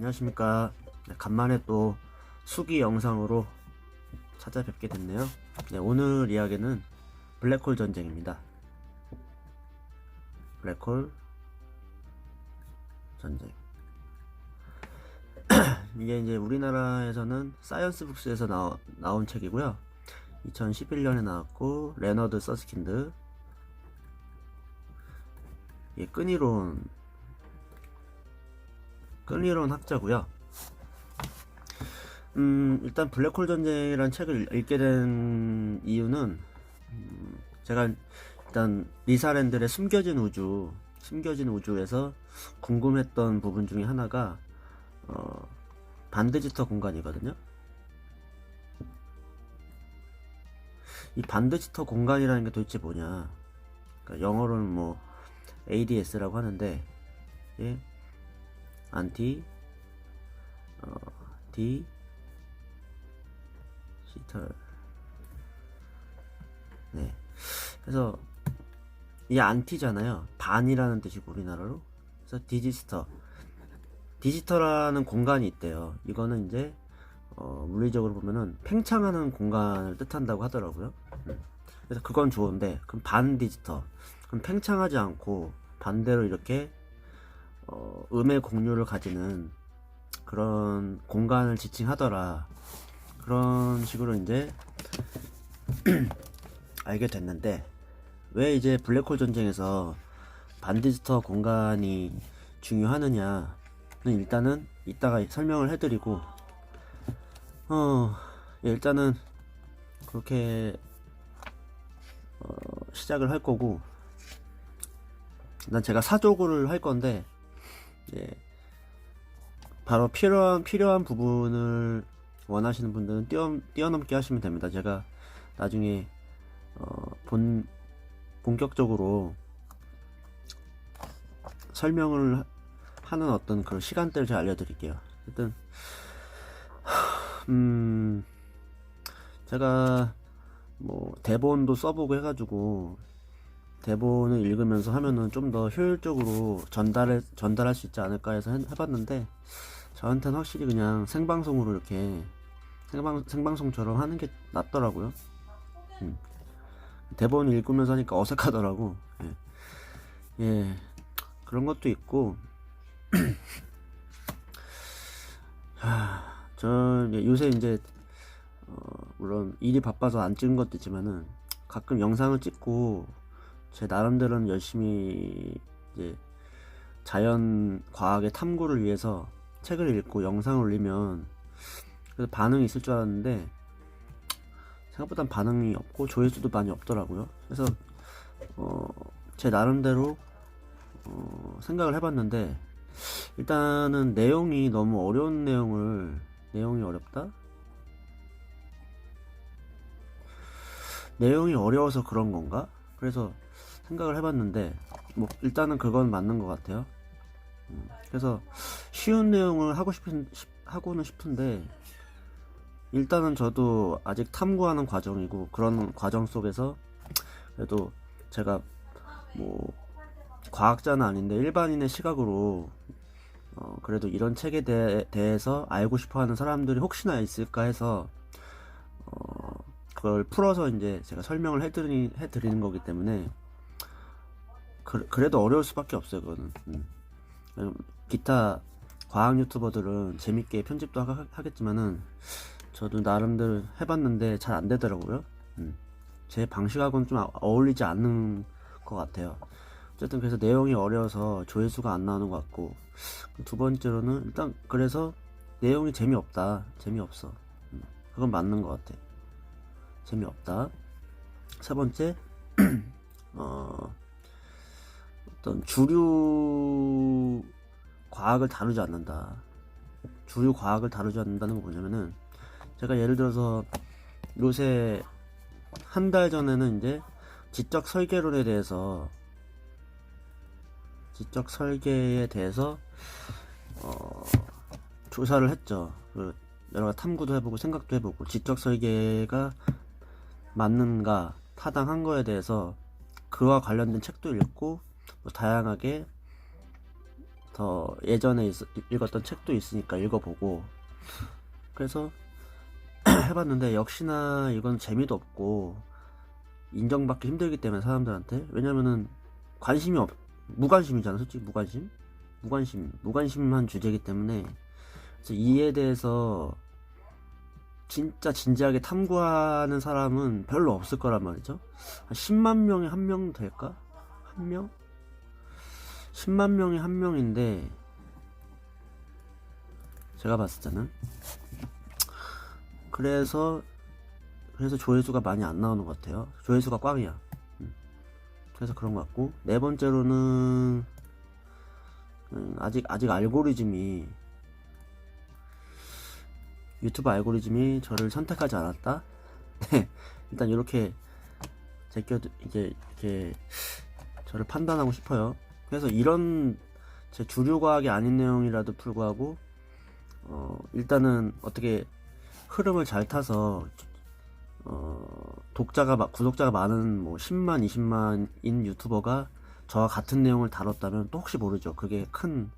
안녕하십니까. 네, 간만에 또 수기 영상으로 찾아뵙게 됐네요. 네, 오늘 이야기는 블랙홀 전쟁입니다. 블랙홀 전쟁. 이게 이제 우리나라에서는 사이언스 북스에서 나온 책이고요. 2011년에 나왔고, 레너드 서스킨드. 이게 끈이론 학자고요. 일단 블랙홀 전쟁이라는 책을 읽게 된 이유는 제가 일단 리사 랜들의 숨겨진 우주에서 궁금했던 부분 중에 하나가 반드지터 공간이거든요. 이 반드지터 공간이라는 게 도대체 뭐냐? 그러니까 영어로는 뭐 ADS라고 하는데, 예? 안티 디지털. 네. 그래서 이 안티잖아요. 반이라는 뜻이고 우리나라로. 그래서 디지털라는 공간이 있대요. 이거는 이제 물리적으로 보면은 팽창하는 공간을 뜻한다고 하더라고요. 그래서 그건 좋은데, 그럼 반디지털, 그럼 팽창하지 않고 반대로 이렇게 음의 공유를 가지는 그런 공간을 지칭하더라. 그런 식으로 이제 알게 됐는데, 왜 이제 블랙홀 전쟁에서 반디지터 공간이 중요하느냐는 일단은 이따가 설명을 해드리고, 일단은 그렇게 시작을 할 거고, 일단 제가 사족을 할 건데, 예, 바로 필요한 부분을 원하시는 분들은 뛰어넘게 하시면 됩니다. 제가 나중에 본격적으로 설명을 하는 어떤 그런 시간대를 제가 알려드릴게요. 일단 제가 뭐 대본도 써보고 해가지고, 대본을 읽으면서 하면은 좀 더 효율적으로 전달할 수 있지 않을까 해서 해봤는데, 저한테는 확실히 그냥 생방송으로 이렇게 생방송처럼 하는 게 낫더라고요. 대본 읽으면서 하니까 어색하더라고. 예, 그런 것도 있고. 저 요새 이제 물론 일이 바빠서 안 찍은 것도 있지만은, 가끔 영상을 찍고 제 나름대로는 열심히 이제 자연 과학의 탐구를 위해서 책을 읽고 영상을 올리면 그래서 반응이 있을 줄 알았는데, 생각보단 반응이 없고 조회수도 많이 없더라고요. 그래서 제 나름대로 생각을 해봤는데, 일단은 내용이 너무 어려운 내용이 어렵다? 내용이 어려워서 그런 건가? 그래서 생각을 해봤는데, 뭐 일단은 그건 맞는 것 같아요. 그래서 쉬운 내용을 하고는 싶은데, 일단은 저도 아직 탐구하는 과정이고, 그런 과정 속에서 그래도 제가 뭐 과학자는 아닌데 일반인의 시각으로 그래도 이런 책에 대해서 알고 싶어하는 사람들이 혹시나 있을까 해서 그걸 풀어서 이제 제가 설명을 해드리는 거기 때문에, 그래도 어려울 수밖에 없어요. 그거는. 기타 과학 유튜버들은 재밌게 편집도 하겠지만은, 저도 나름대로 해봤는데 잘 안 되더라고요. 제 방식하고는 좀 어울리지 않는 것 같아요. 어쨌든 그래서 내용이 어려워서 조회수가 안 나오는 것 같고, 두 번째로는 일단 그래서 내용이 재미없어. 그건 맞는 것 같아. 재미없다. 세 번째, 어떤 주류 과학을 다루지 않는다. 주류 과학을 다루지 않는다는 건 뭐냐면은, 제가 예를 들어서 요새 한 달 전에는 이제 지적 설계에 대해서 조사를 했죠. 여러 가지 탐구도 해보고 생각도 해보고, 지적 설계가 맞는가 타당한 거에 대해서 그와 관련된 책도 읽고, 뭐 다양하게 더 예전에 읽었던 책도 있으니까 읽어보고 그래서 해봤는데 역시나 이건 재미도 없고 인정받기 힘들기 때문에 사람들한테 왜냐면은 무관심이잖아 솔직히 무관심한 주제이기 때문에 그래서 이에 대해서 진짜 진지하게 탐구하는 사람은 별로 없을 거란 말이죠. 한 10만 명에 한 명 될까? 한 명? 10만 명에 한 명인데 제가 봤을 때는 그래서 조회수가 많이 안 나오는 것 같아요. 조회수가 꽝이야. 그래서 그런 것 같고 네 번째로는 아직 알고리즘이 유튜브 알고리즘이 저를 선택하지 않았다. 네, 일단 이렇게 이렇게 저를 판단하고 싶어요. 그래서 이런 제 주류 과학이 아닌 내용이라도 불구하고 일단은 어떻게 흐름을 잘 타서 구독자가 많은 뭐 10만 20만인 유튜버가 저와 같은 내용을 다뤘다면 또 혹시 모르죠. 그게 큰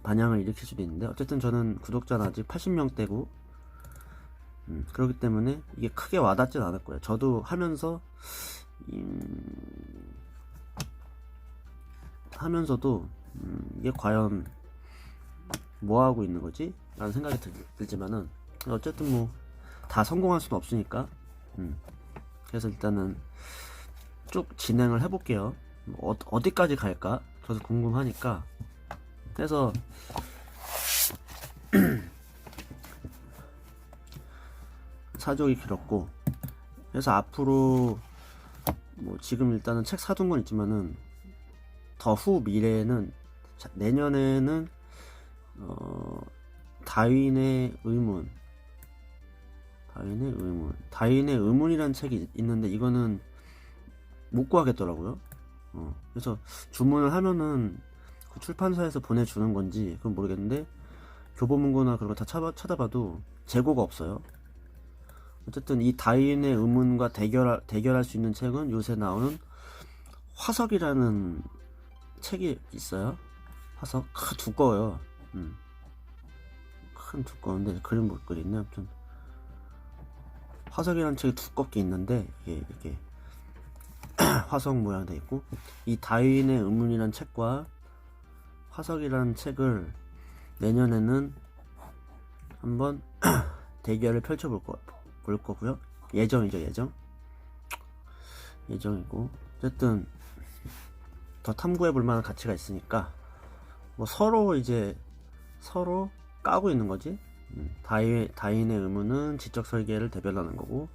반향을 일으킬 수도 있는데 어쨌든 저는 구독자는 아직 80명대고 그렇기 때문에 이게 크게 와닿진 않을 거예요. 저도 하면서도 이게 과연 뭐 하고 있는 거지? 라는 생각이 들지만은 어쨌든 뭐 다 성공할 수는 없으니까 그래서 일단은 쭉 진행을 해볼게요. 어디까지 갈까? 저도 궁금하니까 그래서 사족이 길었고 그래서 앞으로 뭐 지금 일단은 책 사둔 건 있지만은 더 후 미래에는 내년에는 다윈의 의문이라는 책이 있는데 이거는 못 구하겠더라고요. 그래서 주문을 하면은 그 출판사에서 보내주는 건지 그건 모르겠는데 교보문고나 그런 거 다 찾아봐도 재고가 없어요. 어쨌든 이 다윈의 의문과 대결할 수 있는 책은 요새 나오는 화석이라는 책이 있어요. 화석 두꺼워요. 큰 두꺼운데 그림 못 그리네. 아무튼 화석이라는 책이 두껍게 있는데 이게 화석 모양 돼 있고 이 다윈의 의문이라는 책과 화석이라는 책을 내년에는 한번 대결을 펼쳐볼 거고요. 예정이고 어쨌든 더 탐구해볼 만한 가치가 있으니까 뭐 서로 까고 있는 거지. 다윈의 의문은 지적 설계를 대변하는 거고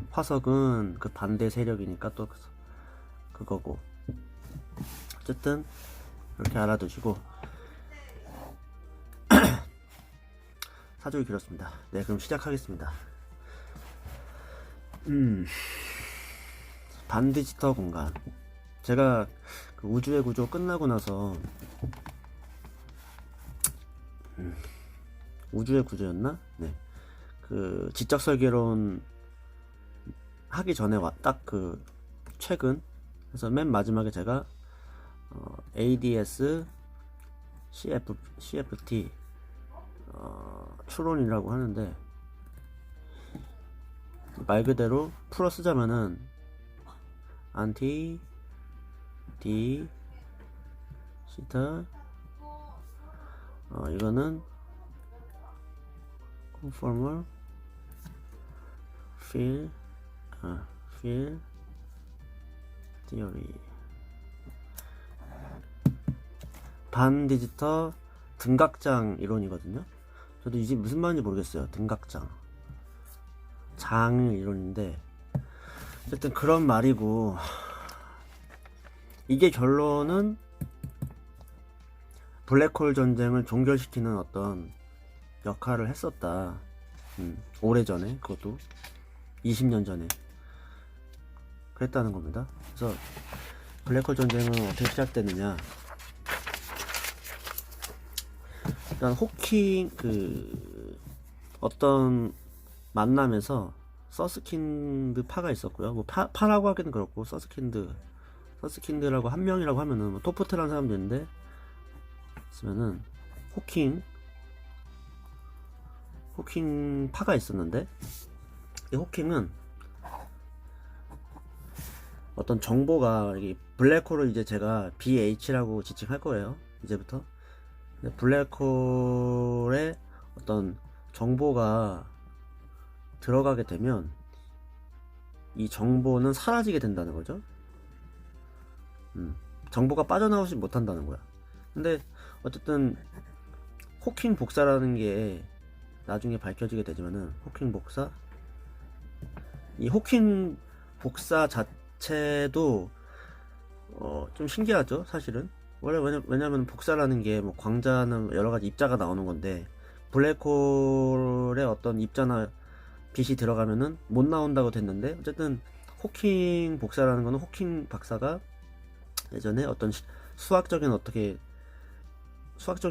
화석은 그 반대 세력이니까 또 그거고 어쨌든 이렇게 알아두시고 사족이 길었습니다. 네, 그럼 시작하겠습니다. 반디지털 공간 제가 그 우주의 구조 끝나고 나서 우주의 구조였나? 네. 그 지적 설계론 하기 전에 딱 그 최근 그래서 맨 마지막에 제가 ADS CFT 추론이라고 하는데 말 그대로 풀어 쓰자면은 안티 D 시타 이거는 conformal field theory 반디지털 등각장 이론이거든요. 저도 이게 무슨 말인지 모르겠어요. 등각장 장 이론인데 어쨌든 그런 말이고 이게 결론은 블랙홀 전쟁을 종결시키는 어떤 역할을 했었다. 오래전에 그것도 20년 전에 그랬다는 겁니다. 그래서 블랙홀 전쟁은 어떻게 시작됐느냐 일단 호킹 어떤 만남에서 서스킨드 파가 있었고요. 뭐 파라고 하기는 그렇고 서스킨드라고 한 명이라고 하면은 뭐 토프트라는 사람도 있는데 쓰면은 호킹 파가 있었는데, 이 호킹은 어떤 정보가, 이게 블랙홀을 이제 제가 BH라고 지칭할 거예요, 이제부터. 블랙홀에 어떤 정보가 들어가게 되면 이 정보는 사라지게 된다는 거죠. 정보가 빠져나오지 못한다는 거야. 근데 어쨌든 호킹 복사라는 게 나중에 밝혀지게 되지만은, 호킹 복사, 이 호킹 복사 자체도 좀 신기하죠, 사실은. 왜냐면 복사라는 게 뭐 광자는 여러 가지 입자가 나오는 건데, 블랙홀에 어떤 입자나 빛이 들어가면은 못 나온다고 됐는데, 어쨌든 호킹 복사라는 거는 호킹 박사가 예전에 어떤 수학적인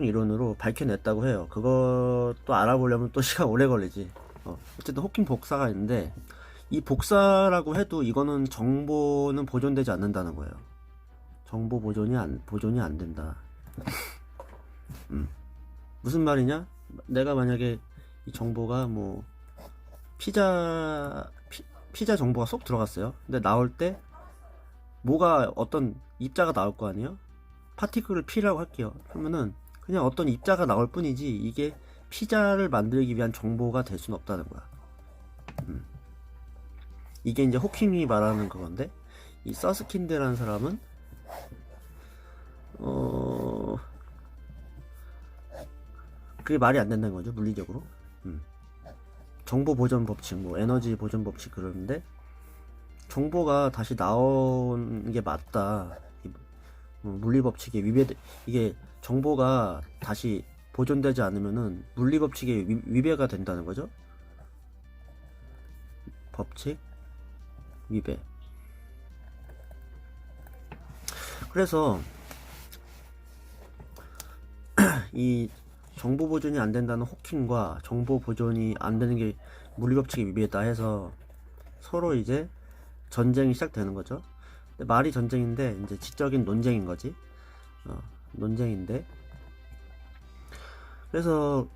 이론으로 밝혀냈다고 해요. 그것도 알아보려면 또 시간 오래 걸리지. 어쨌든 호킹 복사가 있는데, 이 복사라고 해도 이거는 정보는 보존되지 않는다는 거예요. 정보 보존이 안 된다. 무슨 말이냐? 내가 만약에 이 정보가 뭐 피자 정보가 쏙 들어갔어요. 근데 나올 때 뭐가 어떤 입자가 나올 거 아니에요? 파티클을 P라고 할게요. 그러면은 그냥 어떤 입자가 나올 뿐이지, 이게 피자를 만들기 위한 정보가 될 수는 없다는 거야. 이게 이제 호킹이 말하는 그건데, 이 서스킨드라는 사람은 그게 말이 안 된다는 거죠, 물리적으로. 정보 보존 법칙, 뭐 에너지 보존 법칙 그러는데, 정보가 다시 나온 게 맞다. 물리 법칙에 이게 정보가 다시 보존되지 않으면은 물리 법칙에 위배가 된다는 거죠. 법칙 위배. 그래서 이 정보 보존이 안 된다는 호킹과 정보 보존이 안 되는 게 물리 법칙에 위배다 해서 서로 이제 전쟁이 시작되는 거죠. 근데 말이 전쟁인데 이제 지적인 논쟁인 거지. 논쟁인데, 그래서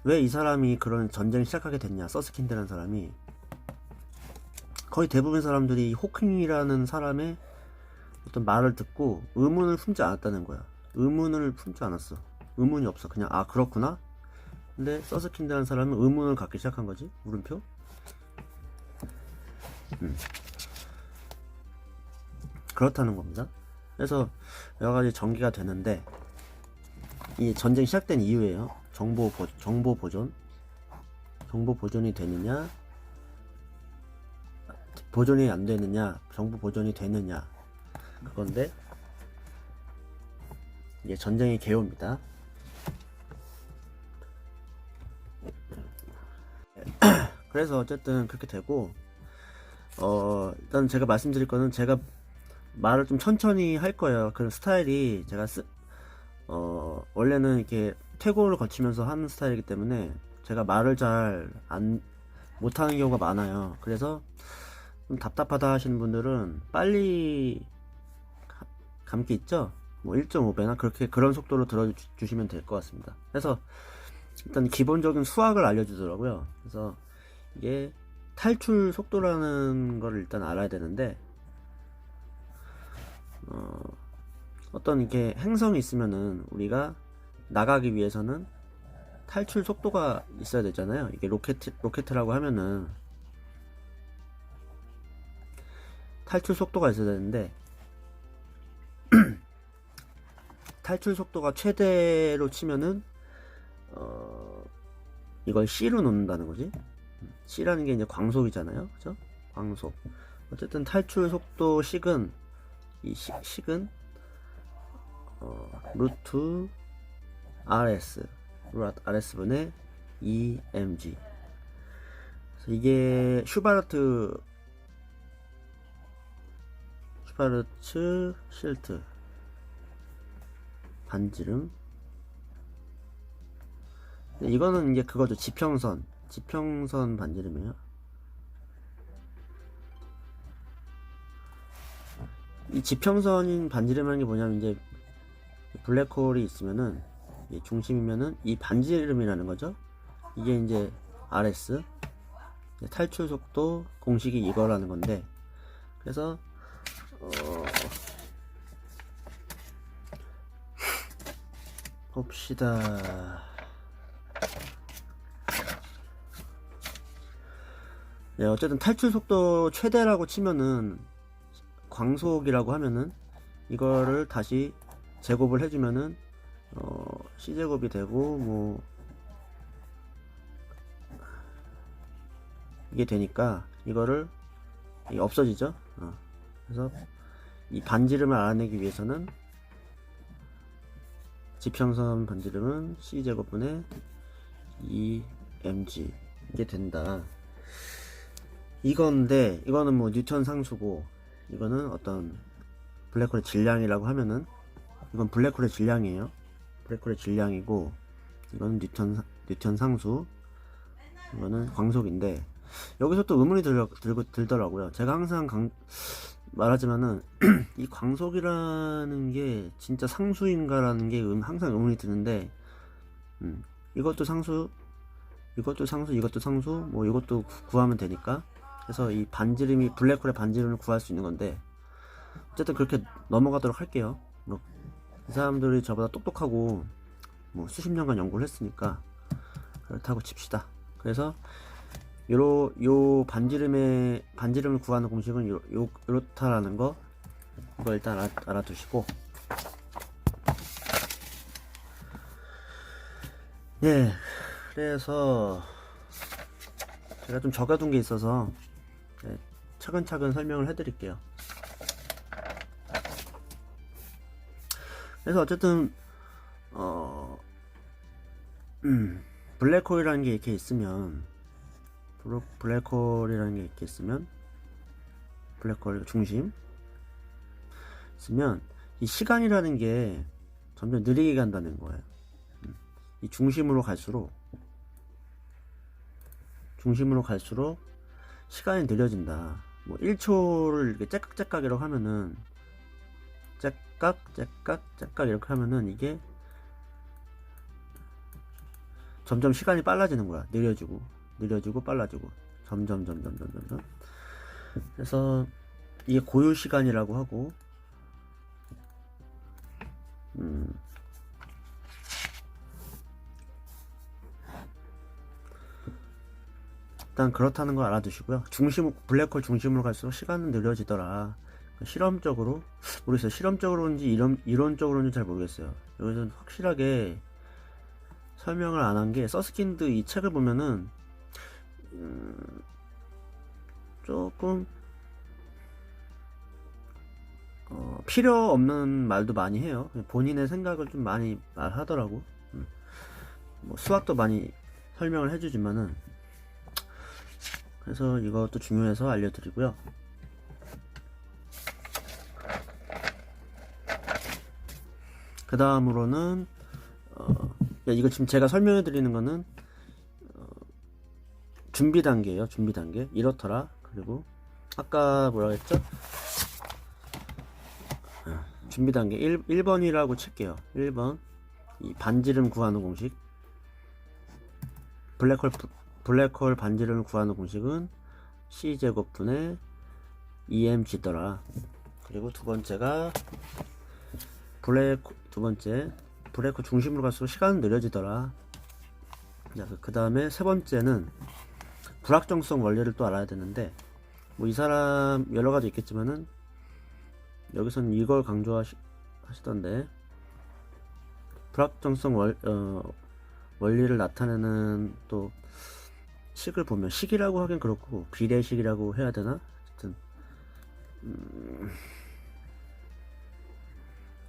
왜 이 사람이 그런 전쟁을 시작하게 됐냐, 서스킨드라는 사람이. 거의 대부분 사람들이 호킹이라는 사람의 어떤 말을 듣고 의문을 품지 않았다는 거야. 의문을 품지 않았어. 의문이 없어. 그냥 아 그렇구나. 근데 서스킨드라는 사람은 의문을 갖기 시작한 거지. 물음표. 그렇다는 겁니다. 그래서 여러 가지 전개가 되는데, 이 전쟁이 시작된 이유예요. 정보 보존이 되느냐, 보존이 안 되느냐, 정보 보존이 되느냐, 그건데 이게 전쟁의 개요입니다. 그래서 어쨌든 그렇게 되고, 일단 제가 말씀드릴 거는, 제가 말을 좀 천천히 할 거예요. 그런 스타일이 제가 원래는 이렇게 퇴고를 거치면서 하는 스타일이기 때문에 제가 말을 잘 못하는 경우가 많아요. 그래서 좀 답답하다 하시는 분들은 빨리 감기 있죠? 뭐 1.5배나 그런 속도로 들어주시면 될 것 같습니다. 그래서 일단 기본적인 수학을 알려주더라고요. 그래서 이게 탈출 속도라는 걸 일단 알아야 되는데, 어떤 이렇게 행성이 있으면은 우리가 나가기 위해서는 탈출 속도가 있어야 되잖아요. 이게 로켓이라고 하면은 탈출 속도가 있어야 되는데, 탈출 속도가 최대로 치면은 이걸 C로 놓는다는 거지. C라는 게 이제 광속이잖아요, 그죠? 광속. 어쨌든 탈출 속도 식은, 이 식은 루트 RS분의 EmG. 그래서 이게 슈바르츠 실트 반지름. 이거는 이제 그거죠. 지평선 반지름이에요. 이 지평선인 반지름이라는 게 뭐냐면, 이제 블랙홀이 있으면은 이 중심이면은 이 반지름이라는 거죠. 이게 이제 RS 탈출 속도 공식이 이거라는 건데, 그래서 봅시다. 네, 어쨌든 탈출 속도 최대라고 치면은, 광속이라고 하면은 이거를 다시 제곱을 해주면은 C제곱이 되고 뭐 이게 되니까 이거를 이게 없어지죠. 그래서 이 반지름을 알아내기 위해서는 지평선 반지름은 C제곱분의 2mg 이게 된다. 이건데, 이거는 뭐 뉴턴 상수고, 이거는 어떤 블랙홀의 질량이라고 하면은, 이건 블랙홀의 질량이에요. 블랙홀의 질량이고, 이거는 뉴턴 상수, 이거는 광속인데, 여기서 또 의문이 들더라고요. 제가 항상 말하지만은 이 광속이라는 게 진짜 상수인가라는 게 항상 의문이 드는데, 이것도 상수, 이것도 상수, 이것도 상수, 뭐 이것도 구하면 되니까. 그래서 이 반지름이 블랙홀의 반지름을 구할 수 있는 건데, 어쨌든 그렇게 넘어가도록 할게요. 뭐 이 사람들이 저보다 똑똑하고 뭐 수십 년간 연구를 했으니까 그렇다고 칩시다. 그래서 요 반지름을 구하는 공식은 요렇다라는 거, 이거 일단 알아두시고, 예, 그래서 제가 좀 적어둔 게 있어서 차근차근 설명을 해드릴게요. 그래서 어쨌든 블랙홀이라는 게 이렇게 있으면, 블랙홀 중심 있으면 이 시간이라는 게 점점 느리게 간다는 거예요. 이 중심으로 갈수록 시간이 느려진다. 뭐 1초를 이렇게 째깍째깍이라고 하면은, 째깍 이렇게 하면은 이게 점점 시간이 빨라지는 거야. 느려지고 빨라지고 점점. 그래서 이게 고유 시간이라고 하고, 일단 그렇다는 거 알아두시고요. 블랙홀 중심으로 갈수록 시간은 느려지더라. 실험적으로 모르겠어요. 실험적으로인지 이론적으로인지 잘 모르겠어요. 여기서는 확실하게 설명을 안 한 게, 서스킨드 이 책을 보면은 조금 필요 없는 말도 많이 해요. 본인의 생각을 좀 많이 말하더라고. 뭐 수학도 많이 설명을 해주지만은, 그래서 이것도 중요해서 알려드리고요. 그 다음으로는 이거 지금 제가 설명해 드리는 거는 준비 단계예요. 준비 단계. 이렇더라. 그리고 아까 뭐라고 했죠? 준비 단계 1번이라고 칠게요. 1번. 이 반지름 구하는 공식. 블랙홀 반지름을 구하는 공식은 C제곱분의 2mg더라. 그리고 두 번째가 블랙홀 중심으로 갈수록 시간은 느려지더라. 그 다음에 세 번째는 불확정성 원리를 또 알아야 되는데, 뭐 이 사람 여러 가지 있겠지만은 여기서는 이걸 강조하시던데, 불확정성 원리를 나타내는 또 식을 보면, 식이라고 하긴 그렇고 비례식이라고 해야 되나? 하여튼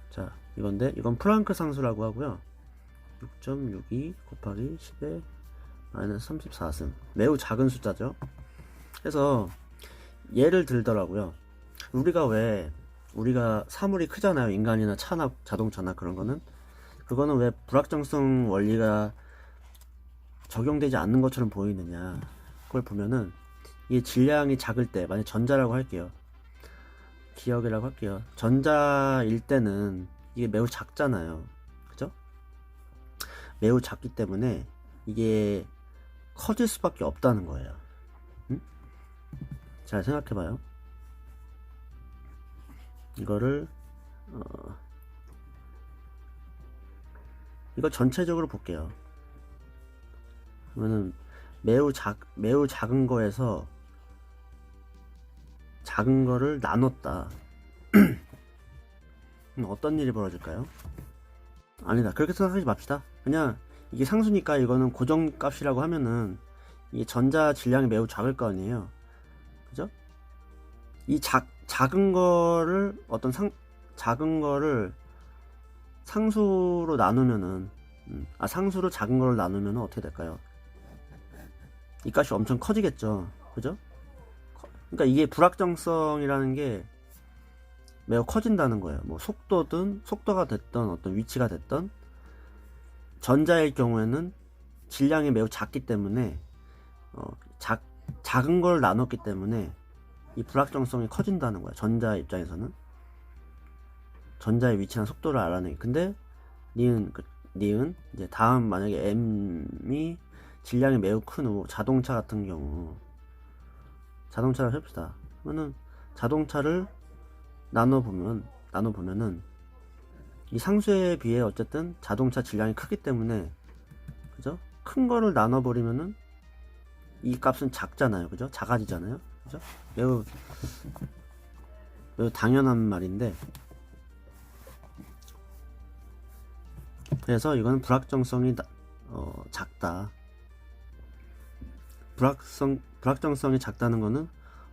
자, 이건데, 이건 프랑크 상수라고 하고요. 6.62 곱하기 10의 마이너스 34승. 매우 작은 숫자죠. 그래서 예를 들더라고요. 우리가 사물이 크잖아요. 인간이나 차나 자동차나 그런 거는. 그거는 왜 불확정성 원리가 적용되지 않는 것처럼 보이느냐. 그걸 보면은, 이 질량이 작을 때, 만약 전자라고 할게요. 기억이라고 할게요. 전자일 때는 이게 매우 작잖아요. 그죠? 매우 작기 때문에 이게 커질 수밖에 없다는 거예요. 응? 잘 생각해봐요. 이거를 이거 전체적으로 볼게요. 그러면은 매우 작은 거에서 작은 거를 나눴다. 어떤 일이 벌어질까요? 아니다. 그렇게 생각하지 맙시다. 그냥 이게 상수니까 이거는 고정값이라고 하면은 이게 전자 질량이 매우 작을 거 아니에요. 그죠? 이 작은 거를 작은 거를 상수로 나누면은 상수로 작은 거를 나누면은 어떻게 될까요? 이 값이 엄청 커지겠죠. 그죠? 그러니까 이게 불확정성이라는 게 매우 커진다는 거예요. 뭐 속도가 됐던 어떤 위치가 됐던 전자일 경우에는 질량이 매우 작기 때문에 작은 걸 나눴기 때문에 이 불확정성이 커진다는 거야. 전자 입장에서는 전자의 위치나 속도를 알아내기. 근데 니은 이제 다음 만약에 m이 질량이 매우 큰 자동차 같은 경우 자동차를 해봅시다. 그러면은 자동차를 나눠보면은 이 상수에 비해 어쨌든 자동차 질량이 크기 때문에 그죠? 큰 거를 나눠버리면은 이 값은 작잖아요. 그죠? 작아지잖아요. 그죠? 매우 당연한 말인데 그래서 이거는 불확정성이 작다. 불확정성이 작다는 거는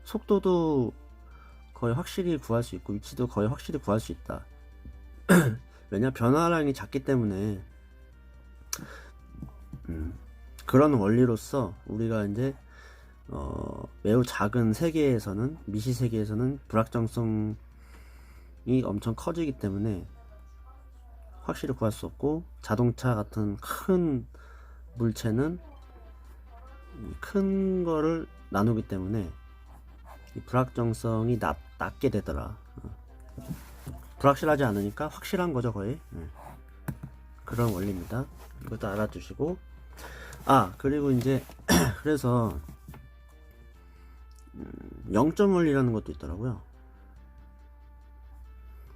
속도도 거의 확실히 구할 수 있고 위치도 거의 확실히 구할 수 있다. 왜냐 변화량이 작기 때문에 그런 원리로서 우리가 이제 매우 작은 세계에서는 미시 세계에서는 불확정성이 엄청 커지기 때문에 확실히 구할 수 없고 자동차 같은 큰 물체는 큰 거를 나누기 때문에 이 불확정성이 낮게 되더라. 불확실하지 않으니까 확실한 거죠 거의. 그런 원리입니다. 이것도 알아두시고 그리고 이제 그래서 0점 원리라는 것도 있더라고요.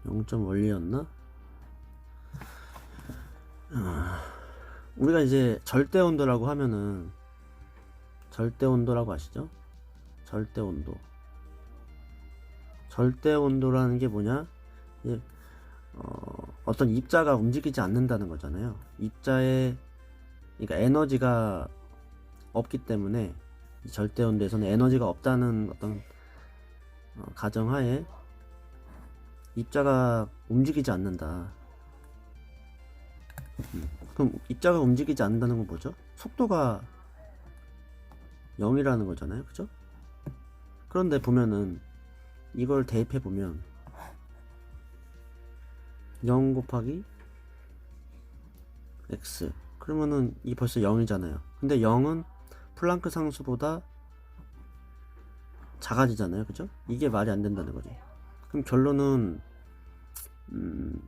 0점 원리였나? 우리가 이제 절대 온도라고 하면은 절대 온도라고 아시죠? 절대 온도라는 게 뭐냐? 이제 어떤 입자가 움직이지 않는다는 거잖아요. 그러니까 에너지가 없기 때문에 절대 온도에서는 에너지가 없다는 어떤 가정하에 입자가 움직이지 않는다. 그럼 입자가 움직이지 않는다는 건 뭐죠? 속도가 0이라는 거잖아요. 그죠? 그런데 보면은 이걸 대입해 보면 0 곱하기 x 그러면은 이 벌써 0이잖아요. 근데 0은 플랑크 상수보다 작아지잖아요. 그죠? 이게 말이 안 된다는 거죠. 그럼 결론은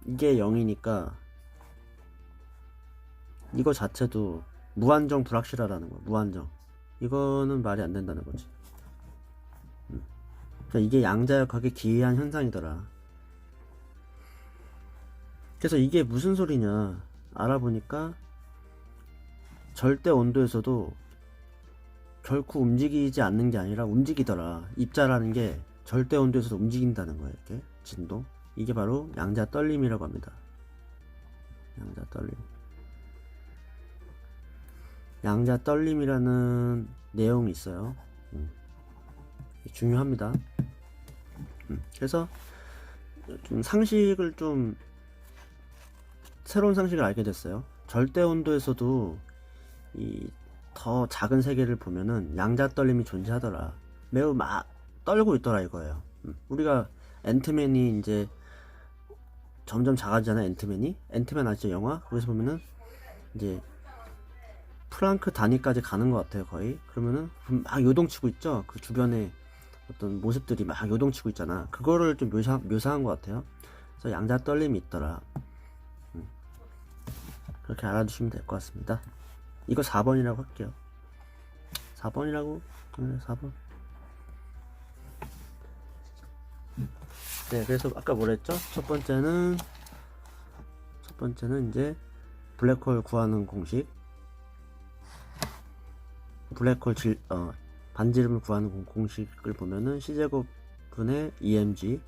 이게 0이니까 이거 자체도 무한정 불확실하다는 거야. 무한정. 이거는 말이 안 된다는 거지. 그러니까 이게 양자역학의 기이한 현상이더라. 그래서 이게 무슨 소리냐 알아보니까 절대 온도에서도 결코 움직이지 않는 게 아니라 움직이더라. 입자라는 게 절대 온도에서도 움직인다는 거예요. 이렇게 진동. 이게 바로 양자 떨림이라고 합니다. 양자 떨림. 양자 떨림이라는 내용이 있어요. 중요합니다. 그래서 좀 새로운 상식을 알게 됐어요. 절대 온도에서도 이 더 작은 세계를 보면은 양자 떨림이 존재하더라. 매우 막 떨고 있더라 이거예요. 우리가 앤트맨이 이제 점점 작아지잖아요. 앤트맨 아시죠? 영화? 거기서 보면은 이제 플랑크 단위까지 가는 것 같아요. 거의. 그러면은 막 요동치고 있죠. 그 주변에 어떤 모습들이 막 요동치고 있잖아. 그거를 좀 묘사한 것 같아요. 그래서 양자 떨림이 있더라. 그렇게 알아두시면 될 것 같습니다. 이거 4번이라고 할게요. 4번이라고? 네, 4번. 네, 그래서 아까 뭐랬죠? 첫 번째는 이제 블랙홀 구하는 공식, 블랙홀 반지름을 구하는 공식을 보면은 C제곱 분의 EMG.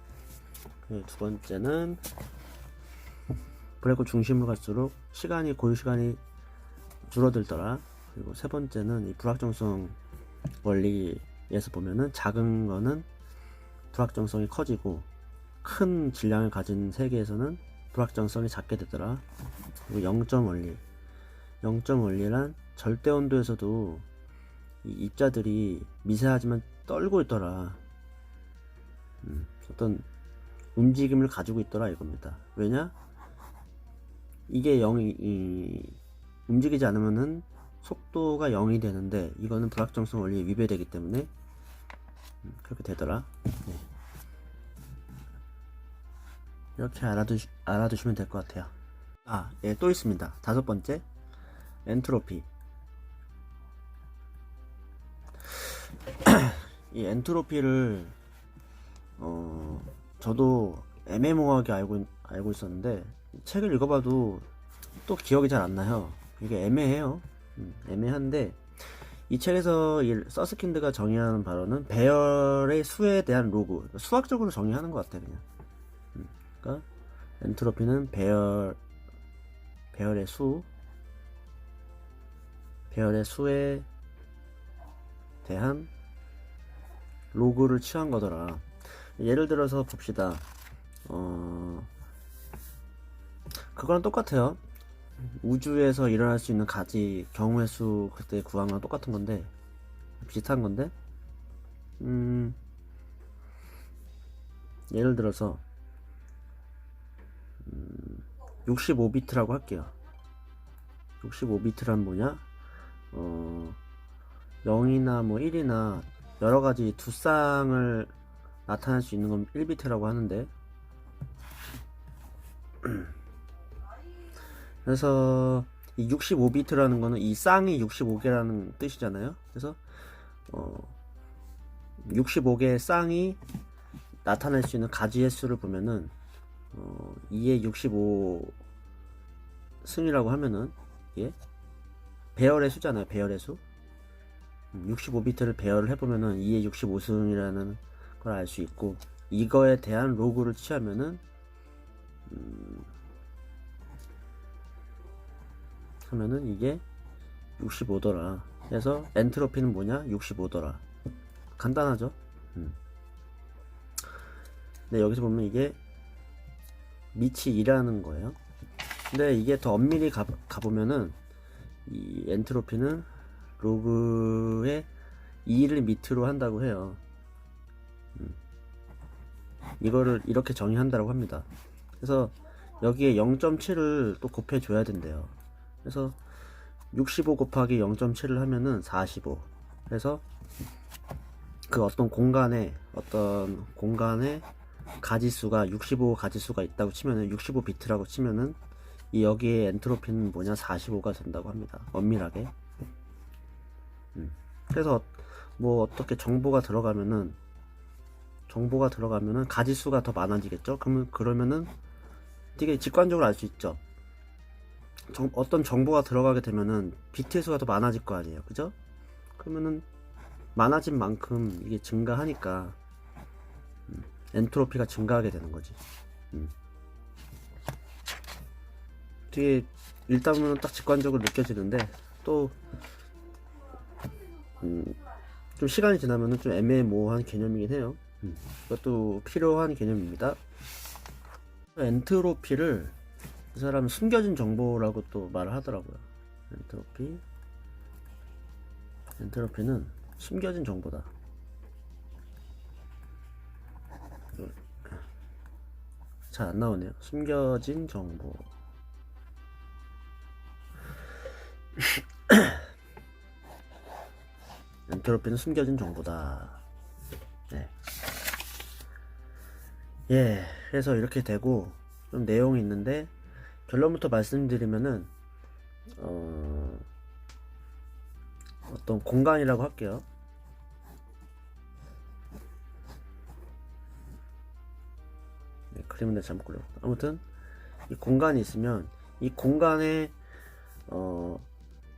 두 번째는 블랙홀 중심으로 갈수록 고유 시간이 줄어들더라. 그리고 세 번째는 이 불확정성 원리에서 보면은 작은 거는 불확정성이 커지고 큰 질량을 가진 세계에서는 불확정성이 작게 되더라. 그리고 0점 원리. 0점 원리란 절대 온도에서도 이 입자들이 미세하지만 떨고 있더라. 어떤 움직임을 가지고 있더라 이겁니다. 왜냐? 이게 0이 움직이지 않으면은 속도가 0이 되는데 이거는 불확정성 원리에 위배되기 때문에 그렇게 되더라. 네. 이렇게 알아두시면 될 것 같아요. 예, 또 있습니다. 다섯 번째, 엔트로피. 이 엔트로피를 저도 애매모호하게 알고 있었는데 책을 읽어봐도 또 기억이 잘 안 나요. 이게 애매해요. 애매한데 이 책에서 이 서스킨드가 정의하는 바로는 배열의 수에 대한 로그, 수학적으로 정의하는 것 같아 그냥. 그러니까 엔트로피는 배열의 수에 대한 로그를 취한 거더라. 예를 들어서 봅시다. 그거랑 똑같아요. 우주에서 일어날 수 있는 가지 경우의 수 그때 구한 거랑 똑같은 건데, 비슷한 건데, 예를 들어서 65비트라고 할게요. 65비트란 뭐냐? 0이나 뭐 1이나 여러가지 두 쌍을 나타낼 수 있는 건 1비트라고 하는데, 그래서 이 65비트라는 거는 이 쌍이 65개라는 뜻이잖아요. 그래서 65개의 쌍이 나타낼 수 있는 가지의 수를 보면은 2의 65 승이라고 하면은 예? 배열의 수잖아요. 배열의 수. 65비트를 배열을 해보면은 2의 65승이라는 걸 알 수 있고, 이거에 대한 로그를 취하면은 하면은 이게 65더라. 그래서 엔트로피는 뭐냐? 65더라. 간단하죠? 근데 여기서 보면 이게 밑이 2라는 거예요. 근데 이게 더 엄밀히 가보면은 이 엔트로피는 로그의 2를 밑으로 한다고 해요. 이거를 이렇게 정의한다고 합니다. 그래서 여기에 0.7을 또 곱해줘야 된대요. 그래서 65 곱하기 0.7을 하면은 45. 그래서 그 어떤 공간에 가지수가 65 가지수가 있다고 치면은 65비트라고 치면은 이 여기에 엔트로피는 뭐냐? 45가 된다고 합니다. 엄밀하게. 그래서 뭐 어떻게 정보가 들어가면은 가지수가 더 많아지겠죠? 그러면은 되게 직관적으로 알 수 있죠. 어떤 정보가 들어가게 되면은 비트의 수가 더 많아질 거 아니에요. 그죠? 그러면은 많아진 만큼 이게 증가하니까 엔트로피가 증가하게 되는 거지. 되게 읽다 보면 딱 직관적으로 느껴지는데 또 좀 시간이 지나면은 좀 애매모호한 개념이긴 해요. 이것도 필요한 개념입니다. 엔트로피를 이 사람은 숨겨진 정보라고 또 말을 하더라고요. 엔트로피는 숨겨진 정보다. 잘 안 나오네요. 숨겨진 정보. 엔트로피는 숨겨진 정보다. 네. 예, 그래서 이렇게 되고 좀 내용이 있는데 결론부터 말씀드리면은 어떤 공간이라고 할게요. 네, 그림은 잘못 그려. 아무튼 이 공간이 있으면 이 공간에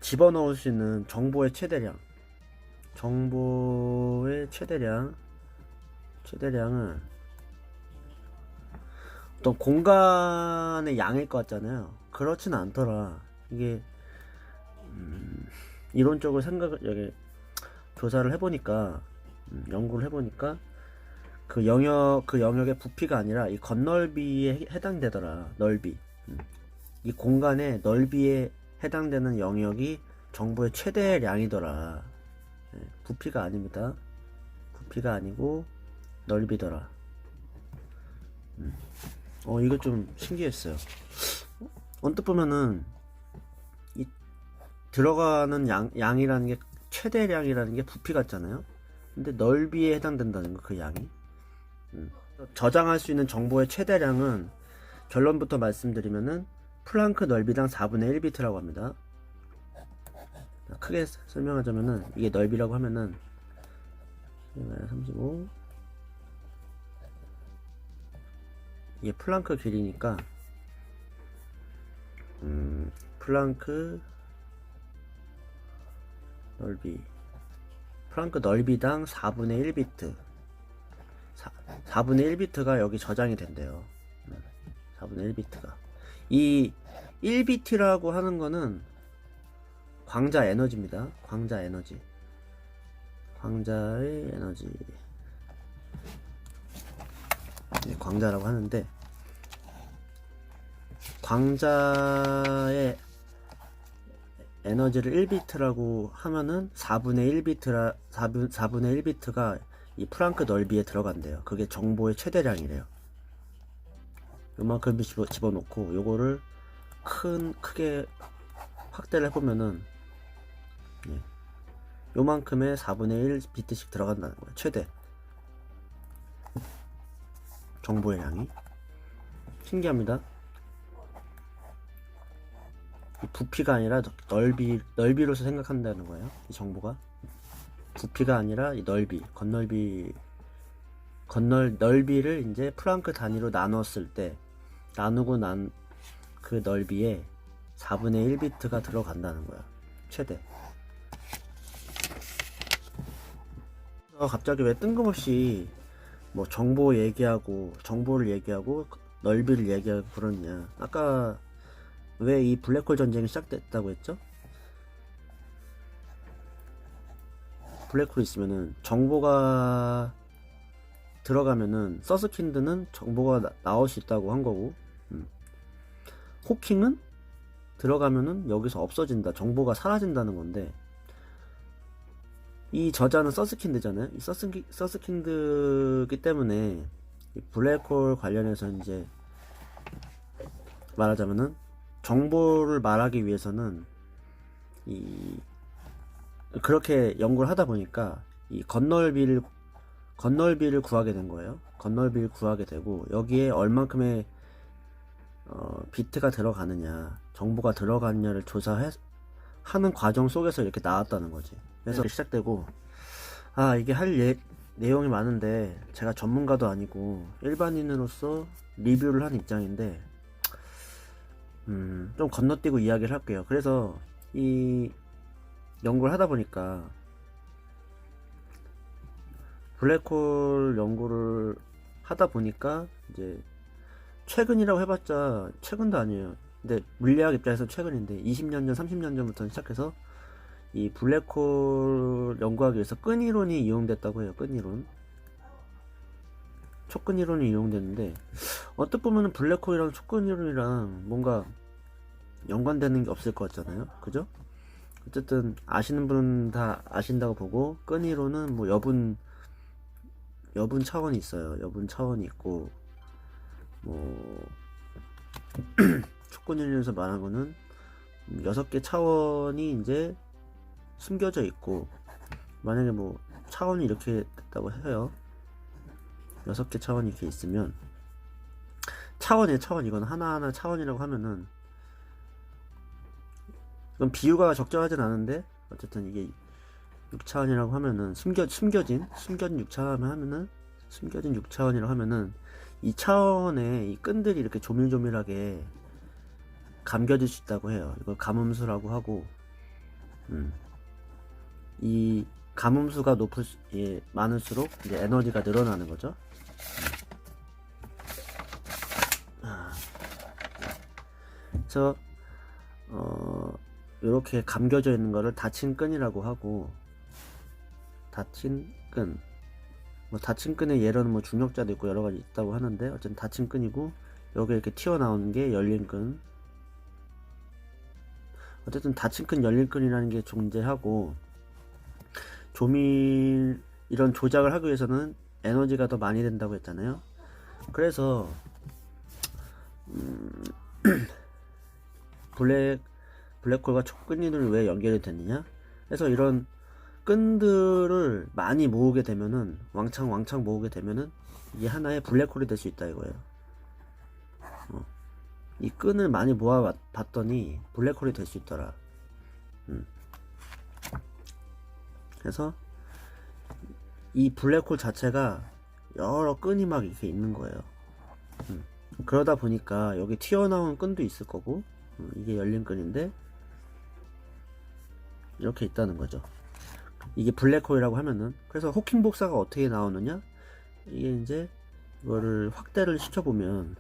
집어넣을 수 있는 정보의 최대량은 어떤 공간의 양일 것 같잖아요. 그렇지는 않더라. 이게 이론적으로 여기 조사를 해보니까 연구를 해보니까 그 영역의 부피가 아니라 이 건널비에 해당되더라. 넓이. 이 공간의 넓이에 해당되는 영역이 정보의 최대량이더라. 부피가 아닙니다. 부피가 아니고 넓이더라. 이거 좀 신기했어요. 언뜻 보면은 이 들어가는 양이라는 게 최대량이라는 게 부피 같잖아요. 근데 넓이에 해당된다는 거, 그 양이. 저장할 수 있는 정보의 최대량은 결론부터 말씀드리면은 플랑크 넓이당 4분의 1비트라고 합니다. 크게 설명하자면은 이게 넓이라고 하면은 35 이게 플랑크 길이니까 플랑크 넓이당 4분의 1비트 4분의 1비트가 여기 저장이 된대요. 4분의 1비트가 이 1비트라고 하는 거는 광자 에너지입니다. 광자의 에너지 광자라고 하는데, 광자의 에너지를 1비트라고 하면은 4분의 1비트가 이 플랑크 넓이에 들어간대요. 그게 정보의 최대량이래요. 요만큼 집어넣고 요거를 크게 확대를 해보면은 요만큼의 4분의 1비트씩 들어간다는 거예요. 최대 정보의 양이. 신기합니다. 이 부피가 아니라 넓이로서 생각한다는 거예요. 이 정보가 부피가 아니라 이 넓이를 이제 플랑크 단위로 나눴을 때 나누고 난 그 넓이에 4분의 1비트가 들어간다는 거야. 최대. 갑자기 왜 뜬금없이 뭐 정보를 얘기하고 넓이를 얘기하고 그러냐. 아까 왜 이 블랙홀 전쟁이 시작됐다고 했죠? 블랙홀이 있으면은 정보가 들어가면은 서스킨드는 정보가 나올 수 있다고 한 거고, 호킹은 들어가면은 여기서 없어진다, 정보가 사라진다는 건데, 이 저자는 서스킨드잖아요. 이 서스킨드기 때문에 이 블랙홀 관련해서 이제 말하자면은 정보를 말하기 위해서는 그렇게 연구를 하다 보니까 이 건널비를 구하게 된 거예요. 건널비를 구하게 되고, 여기에 얼만큼의 비트가 들어가느냐, 정보가 들어가느냐를 하는 과정 속에서 이렇게 나왔다는 거지. 그래서 시작되고, 이게 내용이 많은데 제가 전문가도 아니고 일반인으로서 리뷰를 한 입장인데 좀 건너뛰고 이야기를 할게요. 그래서 이 연구를 하다 보니까 블랙홀 연구를 하다 보니까 이제 최근이라고 해봤자 최근도 아니에요. 근데 물리학 입장에서 최근인데 20년 전, 30년 전부터 시작해서 이 블랙홀 연구하기 위해서 끈이론이 이용됐다고 해요. 촉근이론이 이용됐는데, 어떻게 보면은 블랙홀이랑 촉근이론이랑 뭔가 연관되는 게 없을 것 같잖아요. 그죠? 어쨌든 아시는 분은 다 아신다고 보고, 끈이론은 뭐 여분 차원이 있어요. 여분 차원이 있고, 뭐 촉근이론에서 말한 거는 6개 차원이 이제 숨겨져 있고, 만약에 뭐 차원이 이렇게 됐다고 해요. 6개 차원이 이렇게 있으면 차원 이건 하나하나 차원이라고 하면은 이건 비유가 적절하진 않은데 어쨌든 이게 6차원이라고 하면은 숨겨진 6차원이라고 하면은 이 차원에 이 끈들이 이렇게 조밀조밀하게 감겨질 수 있다고 해요. 이걸 가뭄수라고 하고, 이 가뭄수가 많을수록 이제 에너지가 늘어나는 거죠. 그래서 이렇게 감겨져 있는 거를 닫힌 끈이라고 하고, 닫힌 끈, 뭐 닫힌 끈의 예로는 뭐 중력자도 있고 여러 가지 있다고 하는데 어쨌든 닫힌 끈이고, 여기 이렇게 튀어나오는 게 열린 끈. 어쨌든 닫힌 끈, 열린 끈이라는 게 존재하고, 이런 조작을 하기 위해서는 에너지가 더 많이 된다고 했잖아요. 그래서 블랙홀과 촉근이는 왜 연결이 됐느냐? 그래서 이런 끈들을 많이 모으게 되면은, 왕창 모으게 되면은 이게 하나의 블랙홀이 될 수 있다 이거예요. 이 끈을 많이 모아 봤더니 블랙홀이 될 수 있더라. 그래서 이 블랙홀 자체가 여러 끈이 막 이렇게 있는 거예요. 그러다 보니까 여기 튀어나온 끈도 있을 거고, 이게 열린 끈인데 이렇게 있다는 거죠. 이게 블랙홀이라고 하면은, 그래서 호킹 복사가 어떻게 나오느냐, 이게 이제 이거를 확대를 시켜보면,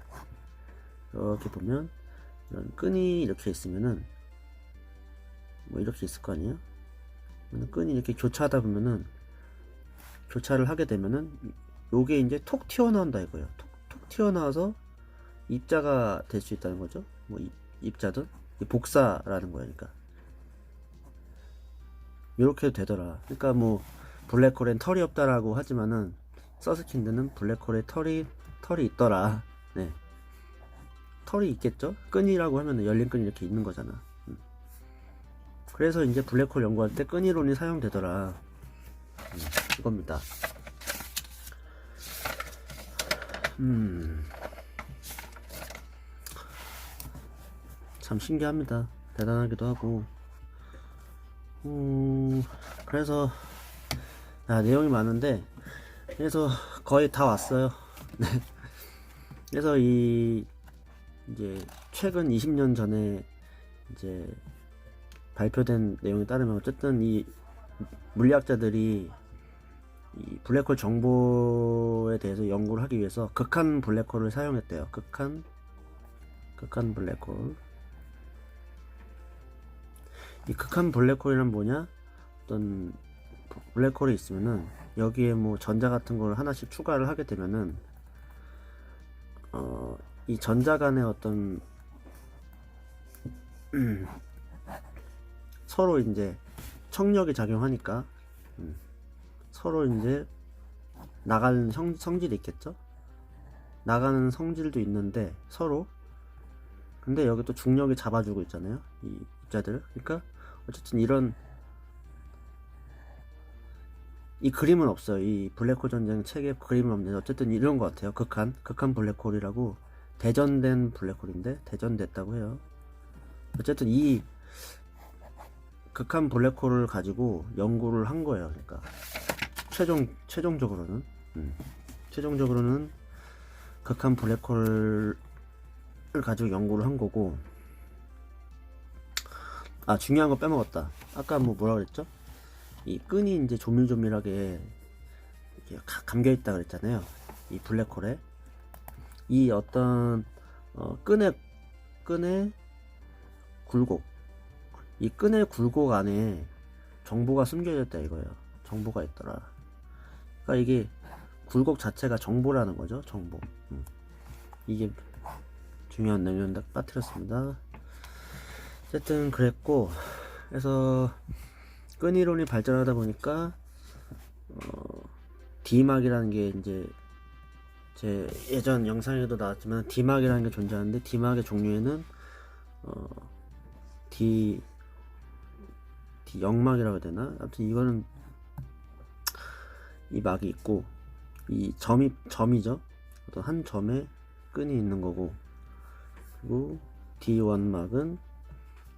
이렇게 보면 이런 끈이 이렇게 있으면은 뭐 이렇게 있을 거 아니에요. 끈이 이렇게 교차하다 보면은, 교차를 하게 되면은 요게 이제 톡 튀어나온다 이거예요. 톡 튀어나와서 입자가 될 수 있다는 거죠. 뭐 입자든 복사라는 거예요. 그러니까 이렇게 되더라. 그러니까 뭐 블랙홀엔 털이 없다라고 하지만은 서스킨드는 블랙홀에 털이 있더라. 네, 털이 있겠죠. 끈이라고 하면은 열린 끈이 이렇게 있는 거잖아. 그래서 이제 블랙홀 연구할 때 끈이론이 사용되더라. 이겁니다. 참 신기합니다. 대단하기도 하고. 그래서 내용이 많은데, 그래서 거의 다 왔어요. 네. 그래서 이제 최근 20년 전에 이제 발표된 내용에 따르면, 어쨌든 이 물리학자들이 이 블랙홀 정보에 대해서 연구를 하기 위해서 극한 블랙홀을 사용했대요. 극한 블랙홀. 이 극한 블랙홀이란 뭐냐? 어떤 블랙홀이 있으면은 여기에 뭐 전자 같은 걸 하나씩 추가를 하게 되면은 이 전자 간의 어떤 서로 이제 청력이 작용하니까 서로 이제 나가는 성질이 있겠죠. 나가는 성질도 있는데 서로, 근데 여기 또 중력이 잡아주고 있잖아요, 이 입자들. 그러니까 어쨌든 이 그림은 없어요. 이 블랙홀 전쟁 책에 그림은 없는데 어쨌든 이런 것 같아요. 극한 블랙홀이라고, 대전된 블랙홀인데 대전됐다고 해요. 어쨌든 이 극한 블랙홀을 가지고 연구를 한 거예요. 그러니까 최종적으로는 극한 블랙홀을 가지고 연구를 한 거고. 중요한 거 빼먹었다. 아까 뭐라 그랬죠? 이 끈이 이제 조밀조밀하게 이렇게 감겨 있다 그랬잖아요. 이 블랙홀에 이 어떤 끈의 굴곡, 이 끈의 굴곡 안에 정보가 숨겨져 있다 이거예요. 정보가 있더라. 그러니까 이게 굴곡 자체가 정보라는 거죠. 정보. 이게 중요한 내용 빠뜨렸습니다. 어쨌든 그랬고, 그래서 끈이론이 발전하다 보니까 D막이라는 게 이제 제 예전 영상에도 나왔지만 D막이라는 게 존재하는데, D막의 종류에는 D 영막이라고 해야 되나? 아무튼 이거는 이 막이 있고, 이 점이죠. 어떤 한 점에 끈이 있는 거고, 그리고 D1막은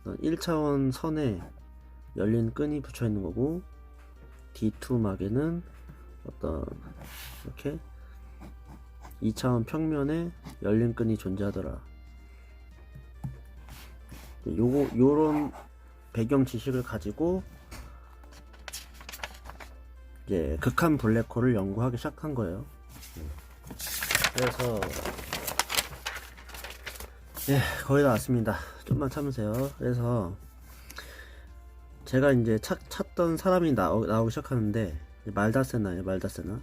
1차원 선에 열린 끈이 붙여 있는 거고, D2 막에는 어떤 이렇게 2차원 평면에 열린 끈이 존재하더라. 요런 배경 지식을 가지고 이제 극한 블랙홀을 연구하기 시작한 거예요. 그래서 거의 다 왔습니다. 좀만 참으세요. 그래서 제가 이제 찾던 사람이 나오기 시작하는데, 말다세나예요. 말다세나.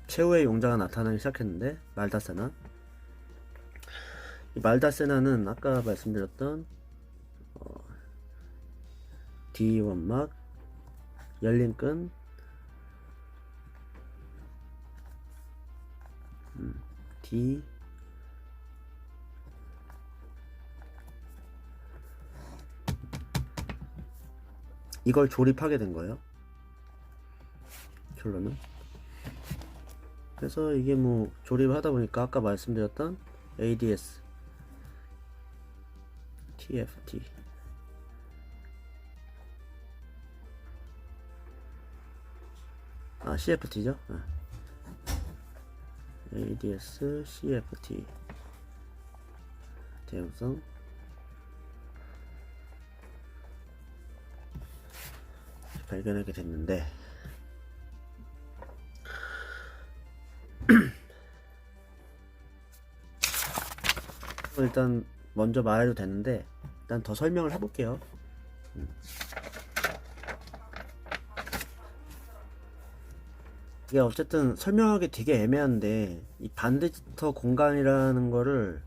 최후의 용자가 나타나기 시작했는데, 말다세나. 이 말다세나는 아까 말씀드렸던 D1막, 열린 끈, D 이걸 조립하게 된 거예요. 결론은. 그래서 이게 뭐 조립을 하다 보니까 아까 말씀드렸던 ADS, TFT, CFT죠. ADS, CFT 대응성 발견하게 됐는데, 일단 먼저 말해도 되는데 일단 더 설명을 해볼게요. 이게 어쨌든 설명하기 되게 애매한데, 이 반디지터 공간이라는 거를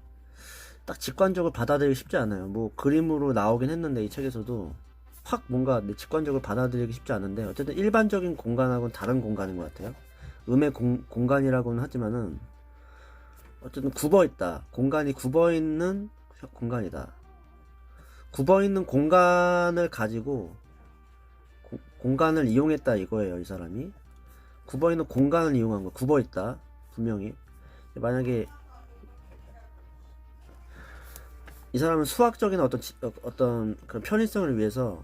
딱 직관적으로 받아들이기 쉽지 않아요. 뭐 그림으로 나오긴 했는데 이 책에서도 확 뭔가 직관적으로 받아들이기 쉽지 않은데, 어쨌든 일반적인 공간하고는 다른 공간인 것 같아요. 음의 공간이라고는 하지만은 어쨌든 굽어있다. 공간이 굽어있는 공간이다. 굽어있는 공간을 가지고 공간을 이용했다 이거예요. 이 사람이 굽어있는 공간을 이용한 거. 굽어있다 분명히. 만약에 이 사람은 수학적인 어떤 그런 편의성을 위해서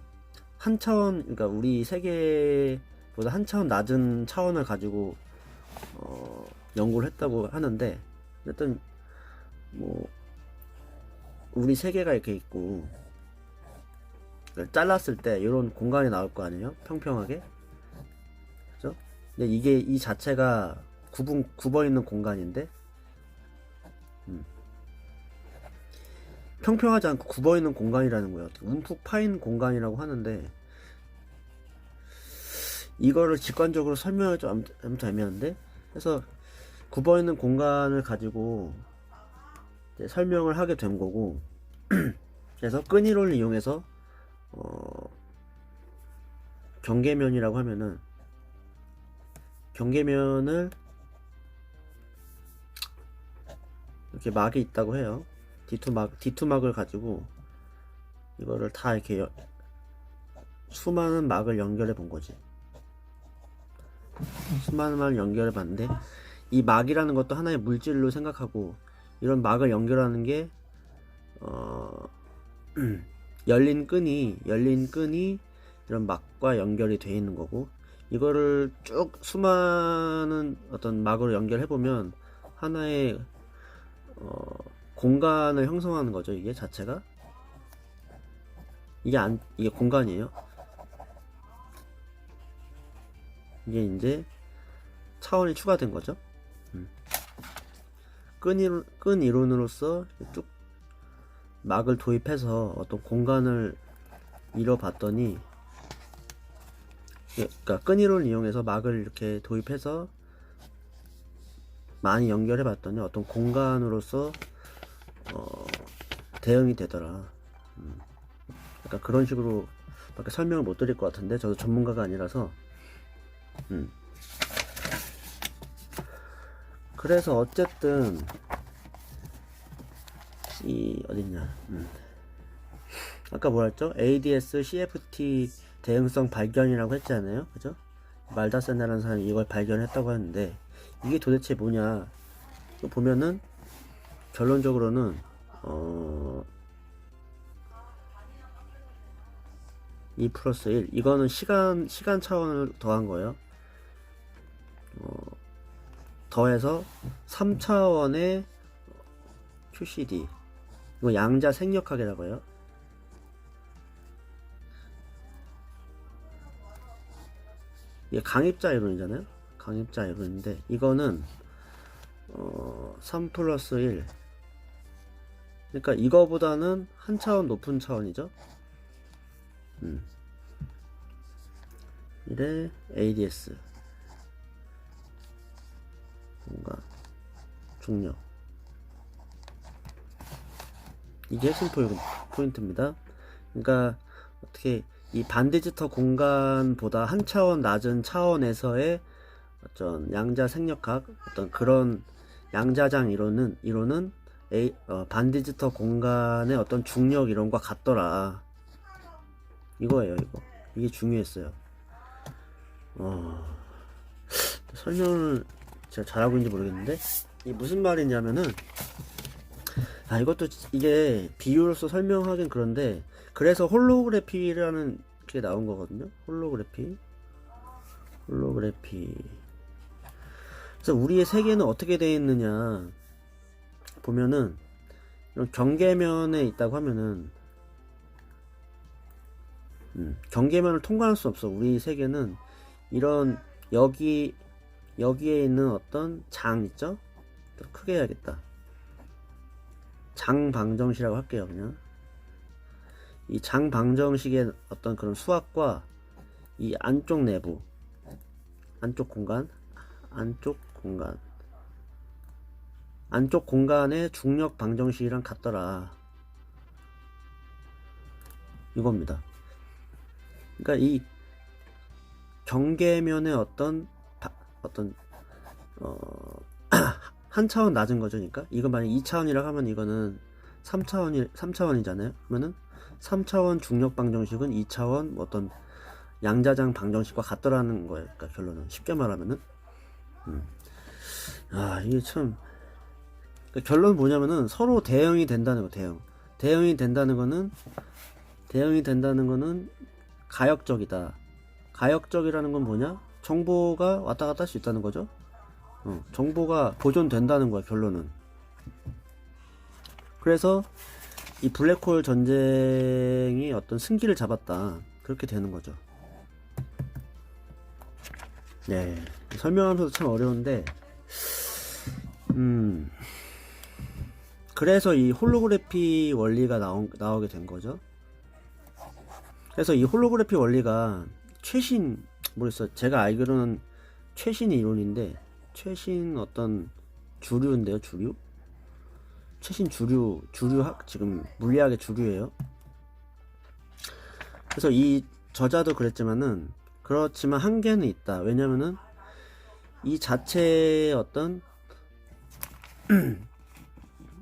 한 차원, 그러니까 우리 세계보다 한 차원 낮은 차원을 가지고 연구를 했다고 하는데, 어쨌든 뭐 우리 세계가 이렇게 있고 잘랐을 때 이런 공간이 나올 거 아니에요? 평평하게. 그죠? 근데 이게 이 자체가 굽어 있는 공간인데, 평평하지 않고 굽어 있는 공간이라는 거예요. 움푹 파인 공간이라고 하는데, 이거를 직관적으로 설명을 좀 아무튼 애매한데, 그래서 굽어 있는 공간을 가지고 이제 설명을 하게 된 거고, 그래서 끈이론을 이용해서 경계면이라고 하면은, 경계면을 이렇게 막이 있다고 해요. D2막을 가지고 이거를 다 이렇게 수많은 막을 연결해 본 거지. 수많은 막을 연결해 봤는데, 이 막이라는 것도 하나의 물질로 생각하고, 이런 막을 연결하는 게 열린 끈이 이런 막과 연결이 되어 있는 거고, 이거를 쭉 수많은 어떤 막으로 연결해 보면 하나의 공간을 형성하는 거죠. 이게 자체가 이게 공간이에요. 이게 이제 차원이 추가된 거죠. 끈 이론으로서 쭉 막을 도입해서 어떤 공간을 이뤄봤더니, 그러니까 끈 이론을 이용해서 막을 이렇게 도입해서 많이 연결해봤더니 어떤 공간으로서 대응이 되더라. 약간 그런 식으로 밖에 설명을 못 드릴 것 같은데, 저도 전문가가 아니라서. 그래서 어쨌든 이 어딨냐, 아까 뭐랬죠? ADS, CFT 대응성 발견이라고 했잖아요. 그죠? 말다세나라는 사람이 이걸 발견했다고 하는데, 이게 도대체 뭐냐 보면은 결론적으로는 2 플러스 1 이거는 시간 차원을 더한 거예요. 더해서 3차원의 QCD 이거 양자 생략하기라고 해요. 이게 강입자 이론이잖아요. 강입자 이론인데 이거는 3 플러스 1 그러니까 이거보다는 한 차원 높은 차원이죠. 이래 ADS 공간 중력 이게 핵심 포인트입니다. 그러니까 어떻게 이 반디지터 공간보다 한 차원 낮은 차원에서의 어떤 양자 생략학 어떤 그런 양자장 이론은 반디지터 공간의 어떤 중력 이론과 같더라 이거예요. 이게 중요했어요. 설명을 제가 잘하고 있는지 모르겠는데 이게 무슨 말이냐면은 이것도 이게 비유로서 설명하긴 그런데 그래서 홀로그래피라는 게 나온 거거든요. 홀로그래피 그래서 우리의 세계는 어떻게 되어 있느냐 보면은 이런 경계면에 있다고 하면은 경계면을 통과할 수 없어. 우리 세계는 이런 여기에 있는 어떤 장 있죠? 좀 크게 해야겠다. 장방정식이라고 할게요. 그냥 이 장방정식의 어떤 그런 수학과 이 안쪽 내부 안쪽 공간의 중력 방정식이랑 같더라 이겁니다. 그러니까 이 경계면의 어떤 한 차원 낮은 거죠. 그러니까 이거 만약 2차원이라고 하면 이거는 3차원이잖아요. 그러면은 3차원 중력 방정식은 2차원 어떤 양자장 방정식과 같더라는 거예요. 그러니까 결론은 쉽게 말하면은 이게 참 그러니까 결론은 뭐냐면은 서로 대응이 된다는 거. 대응이 된다는 거는 가역적이다. 가역적이라는 건 뭐냐? 정보가 왔다 갔다 할 수 있다는 거죠. 정보가 보존된다는 거야. 결론은. 그래서 이 블랙홀 전쟁이 어떤 승기를 잡았다. 그렇게 되는 거죠. 네, 설명하면서도 참 어려운데 그래서 이 홀로그래피 원리가 나오게 된 거죠. 그래서 이 홀로그래피 원리가 모르겠어요. 제가 알기로는 최신 이론인데 최신 어떤 주류인데요. 최신 주류학 지금 물리학의 주류예요. 그래서 이 저자도 그렇지만 한계는 있다. 왜냐면은 이 자체의 어떤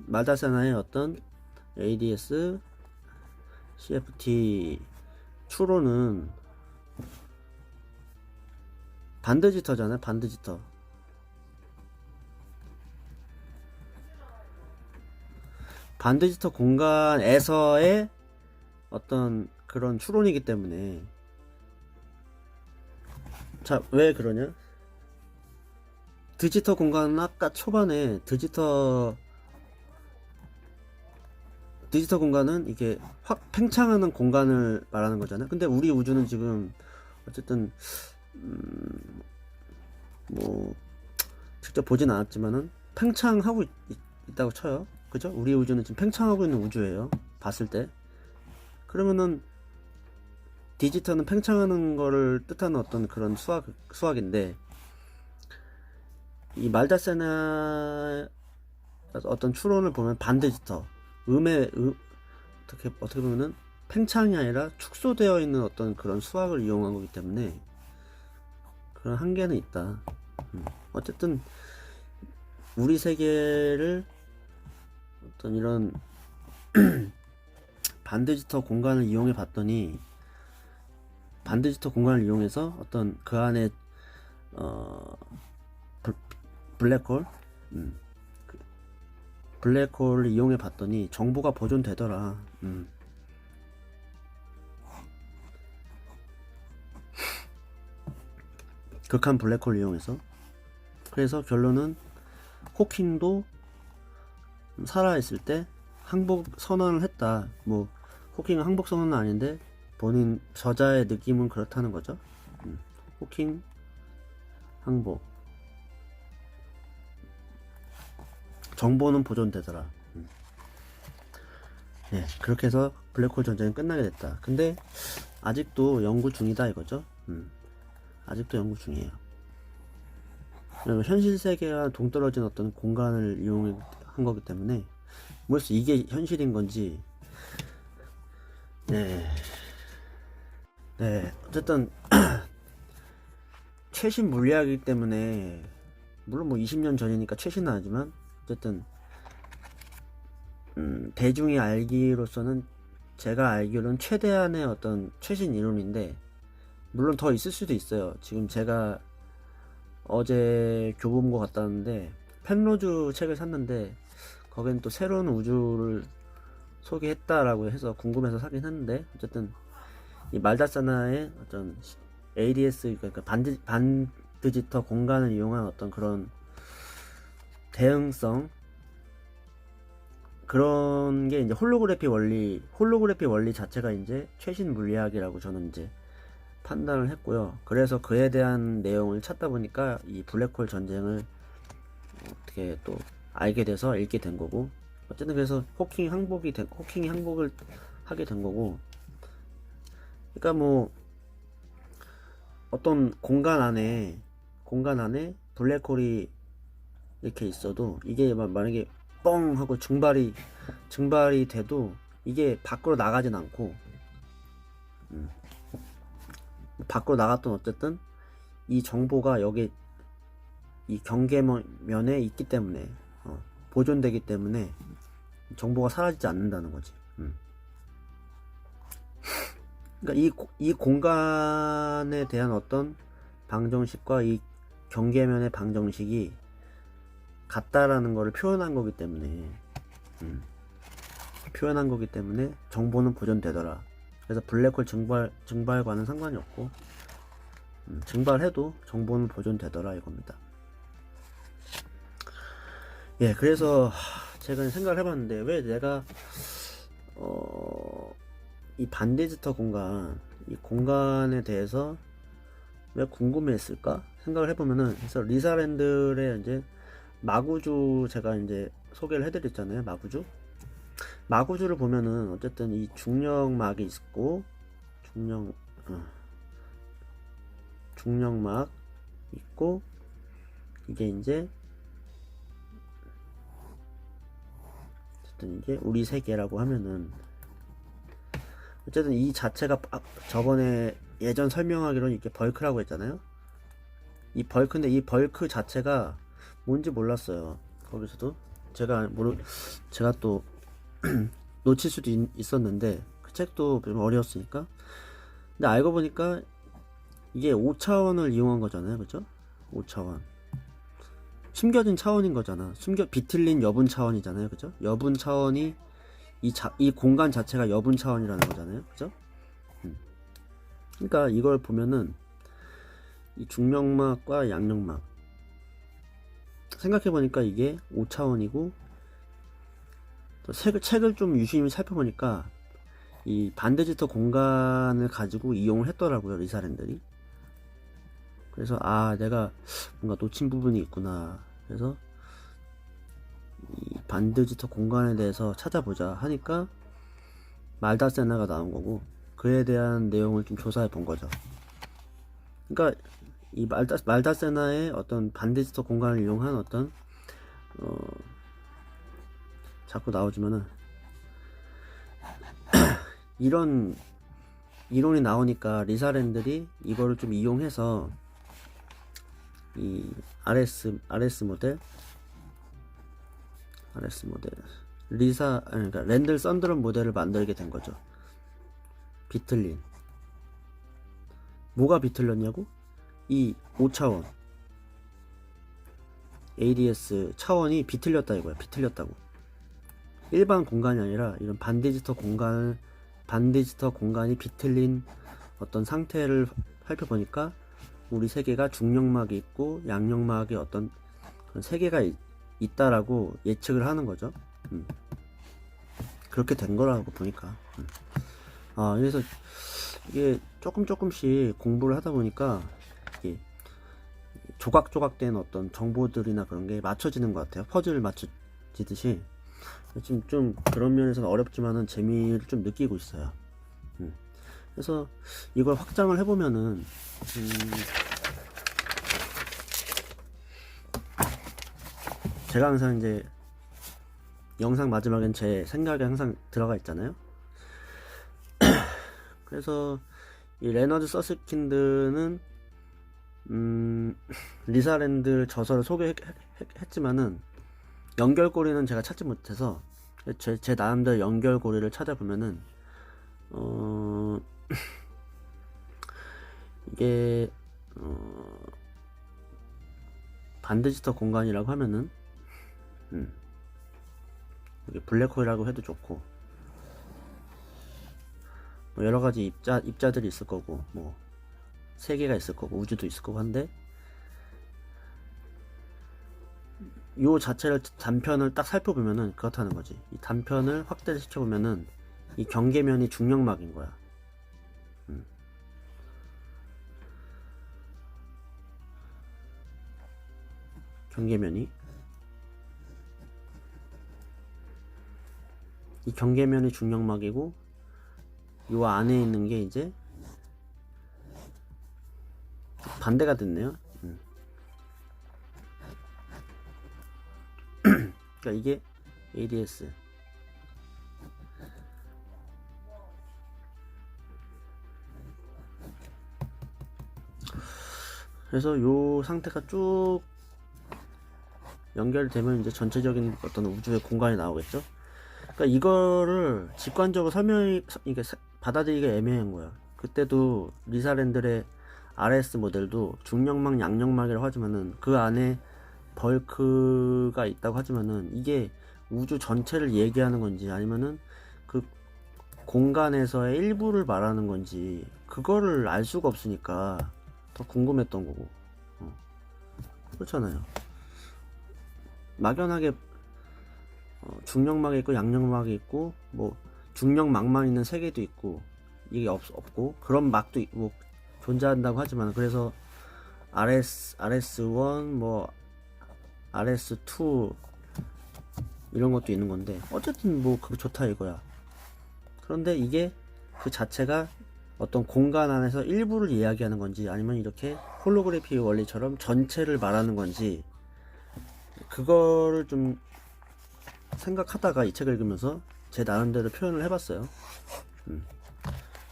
마다사나의 어떤 ADS CFT 추론은 반드지터잖아요. 반드지터 공간에서의 어떤 그런 추론이기 때문에 자, 왜 그러냐? 드지터 공간은 아까 초반에 드지터 공간은 이게 확 팽창하는 공간을 말하는 거잖아요. 근데 우리 우주는 지금 어쨌든 뭐 직접 보진 않았지만은 팽창하고 있다고 쳐요. 그죠? 우리 우주는 지금 팽창하고 있는 우주예요. 봤을 때. 그러면은 디지터는 팽창하는 거를 뜻하는 어떤 그런 수학인데 이 말다세나 어떤 추론을 보면 반디지터 어떻게 보면은 팽창이 아니라 축소되어 있는 어떤 그런 수학을 이용한 거기 때문에 그런 한계는 있다. 어쨌든 우리 세계를 어떤 이런 반디지터 공간을 이용해 봤더니 반디지터 공간을 이용해서 어떤 그 안에 블랙홀 블랙홀을 이용해 봤더니 정보가 보존되더라. 극한 블랙홀 이용해서. 그래서 결론은 호킹도 살아있을 때 항복 선언을 했다. 뭐 호킹은 항복 선언은 아닌데 본인 저자의 느낌은 그렇다는 거죠. 호킹 항복, 정보는 보존되더라. 네, 그렇게 해서 블랙홀 전쟁은 끝나게 됐다. 근데 아직도 연구 중이다 이거죠. 아직도 연구 중이에요. 현실 세계와 동떨어진 어떤 공간을 이용한 거기 때문에 뭐였어 이게 현실인 건지. 네, 어쨌든 최신 물리학이기 때문에 물론 뭐 20년 전이니까 최신은 아니지만 어쨌든 대중이 알기로서는 제가 알기로는 최대한의 어떤 최신 이론인데 물론 더 있을 수도 있어요. 지금 제가 어제 교보문고 갔다 왔는데 펜로즈 책을 샀는데 거기는 또 새로운 우주를 소개했다라고 해서 궁금해서 사긴 했는데 어쨌든 이 말다사나의 어떤 ADS 그러니까 반드지터 공간을 이용한 어떤 그런 대응성 그런 게 이제 홀로그래피 원리 자체가 이제 최신 물리학이라고 저는 이제 판단을 했고요. 그래서 그에 대한 내용을 찾다 보니까 이 블랙홀 전쟁을 어떻게 또 알게 돼서 읽게 된 거고 어쨌든 그래서 호킹이 항복을 하게 된 거고 그러니까 뭐 어떤 공간 안에 블랙홀이 이렇게 있어도 이게 만약에 뻥 하고 증발이 돼도 이게 밖으로 나가진 않고 밖으로 나갔던 어쨌든 이 정보가 여기 이 경계면에 있기 때문에 보존되기 때문에 정보가 사라지지 않는다는 거지. 그러니까 이 공간에 대한 어떤 방정식과 이 경계면의 방정식이 같다라는 것을 표현한 거기 때문에 정보는 보존되더라. 그래서 블랙홀 증발과는 상관이 없고 증발해도 정보는 보존되더라 이겁니다. 예, 그래서 제가 생각을 해봤는데 왜 내가 이 반디지터 공간 이 공간에 대해서 왜 궁금해했을까 생각을 해보면은 그래서 리사랜들의 이제 마구주 제가 이제 소개를 해드렸잖아요. 마구주를 보면은 어쨌든 이 중력막이 있고 중력막 있고 이게 이제 어쨌든 이게 우리 세계라고 하면은 어쨌든 이 자체가 저번에 예전 설명하기로는 이렇게 벌크라고 했잖아요. 이 벌크인데 이 벌크 자체가 뭔지 몰랐어요. 거기서도 제가 또 놓칠 수도 있었는데 그 책도 좀 어려웠으니까. 근데 알고 보니까 이게 5차원을 이용한 거잖아요. 그죠? 5차원 숨겨진 차원인 거잖아. 비틀린 여분 차원이잖아요. 그죠? 여분 차원이 이 공간 자체가 여분 차원이라는 거잖아요. 그죠? 그러니까 이걸 보면은 이 중력막과 양력막 생각해보니까 이게 5차원이고 또 책을 좀 유심히 살펴보니까 이 반디지터 공간을 가지고 이용을 했더라고요. 리사랜들이. 그래서 내가 뭔가 놓친 부분이 있구나. 그래서 이 반디지터 공간에 대해서 찾아보자 하니까 말다세나가 나온 거고 그에 대한 내용을 좀 조사해 본 거죠. 그러니까 이 말다세나의 어떤 반디지터 공간을 이용한 어떤 자꾸 나오지만은 이런 이론이 나오니까 리사랜들이 이거를 좀 이용해서 이 RS 모델 그러니까 랜들 썬드런 모델을 만들게 된 거죠. 비틀린 뭐가 비틀렸냐고? 이 5차원 ADS 차원이 비틀렸다 이거야. 비틀렸다고. 일반 공간이 아니라 이런 반디지털 공간이 비틀린 어떤 상태를 살펴보니까 우리 세계가 중력막이 있고 양력막이 어떤 그런 세계가 있다라고 예측을 하는 거죠. 그렇게 된 거라고 보니까. 그래서 이게 조금씩 공부를 하다 보니까 이게 조각조각 된 어떤 정보들이나 그런 게 맞춰지는 것 같아요. 퍼즐을 맞춰지듯이. 지금 좀 그런 면에서는 어렵지만은 재미를 좀 느끼고 있어요. 그래서 이걸 확장을 해보면은 제가 항상 이제 영상 마지막엔 제 생각이 항상 들어가 있잖아요. 그래서 이 레너드 서스킨드는 리사랜드 저서를 소개했지만은 연결고리는 제가 찾지 못해서 제 나름대로 연결고리를 찾아보면은 이게 반디지털 공간이라고 하면은 이게 블랙홀이라고 해도 좋고 뭐 여러가지 입자들이 있을 거고 뭐 세계가 있을 거고 우주도 있을 거고 한데 요 자체를 단편을 딱 살펴보면은 그렇다는 거지. 이 단편을 확대를 시켜보면은 이 경계면이 중력막인 거야. 경계면이 이 경계면이 중력막이고 요 안에 있는 게 이제 반대가 됐네요. 그러니까 이게 ADS 그래서 요 상태가 쭉 연결되면 이제 전체적인 어떤 우주의 공간이 나오겠죠. 그러니까 이거를 직관적으로 이게 받아들이기가 애매한 거야. 그때도 리사랜들의 RS 모델도 중력막 양력막이라고 하지만은 그 안에 벌크가 있다고 하지만은 이게 우주 전체를 얘기하는 건지 아니면은 그 공간에서의 일부를 말하는 건지 그거를 알 수가 없으니까 더 궁금했던 거고. 그렇잖아요. 막연하게 중력막이 있고 양력막이 있고 뭐 중력막만 있는 세계도 있고 이게 없고 그런 막도 뭐 존재한다고 하지만 그래서 RS1 뭐 RS2 이런 것도 있는 건데 어쨌든 뭐 그거 좋다 이거야. 그런데 이게 그 자체가 어떤 공간 안에서 일부를 이야기하는 건지 아니면 이렇게 홀로그래피 원리처럼 전체를 말하는 건지 그거를 좀 생각하다가 이 책을 읽으면서 제 나름대로 표현을 해봤어요.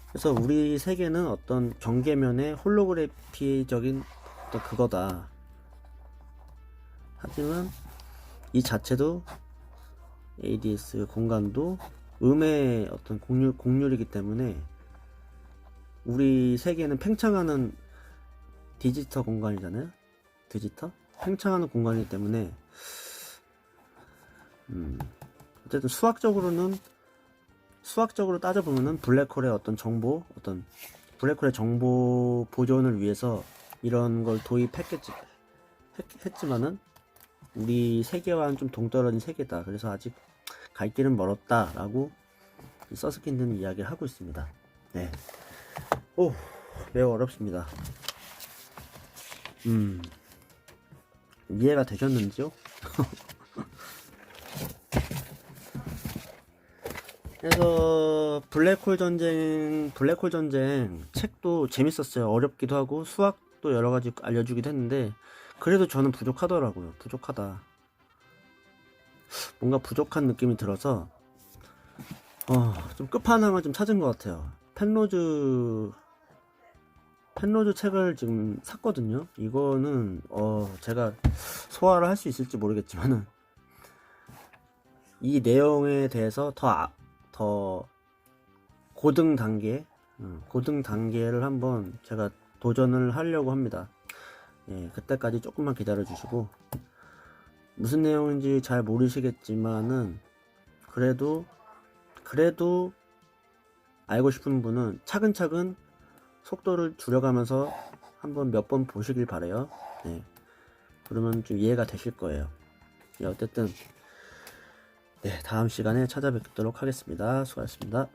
그래서 우리 세계는 어떤 경계면의 홀로그래피적인 어떤 그거다. 하지만 이 자체도 ADS 공간도 음의 어떤 곡률이기 때문에 우리 세계는 팽창하는 디지털 공간이잖아요. 디지털? 팽창하는 공간이기 때문에 어쨌든 수학적으로 따져보면은 블랙홀의 어떤 블랙홀의 정보 보존을 위해서 이런 걸 했지만은 우리 세계와는 좀 동떨어진 세계다. 그래서 아직 갈 길은 멀었다라고 서스킨드는 이야기를 하고 있습니다. 네. 오, 매우 어렵습니다. 이해가 되셨는지요? 그래서 블랙홀 전쟁 책도 재밌었어요. 어렵기도 하고 수학도 여러가지 알려주기도 했는데 그래도 저는 부족하더라고요. 부족하다. 뭔가 부족한 느낌이 들어서 좀 끝판왕을 좀 찾은 것 같아요. 펜로즈 책을 지금 샀거든요. 이거는 제가 소화를 할 수 있을지 모르겠지만은 이 내용에 대해서 더 고등 단계를 한번 제가 도전을 하려고 합니다. 예, 그때까지 조금만 기다려 주시고 무슨 내용인지 잘 모르시겠지만은 그래도 알고 싶은 분은 차근차근 속도를 줄여가면서 한번 몇 번 보시길 바래요. 네. 그러면 좀 이해가 되실 거예요. 네, 어쨌든 네, 다음 시간에 찾아뵙도록 하겠습니다. 수고하셨습니다.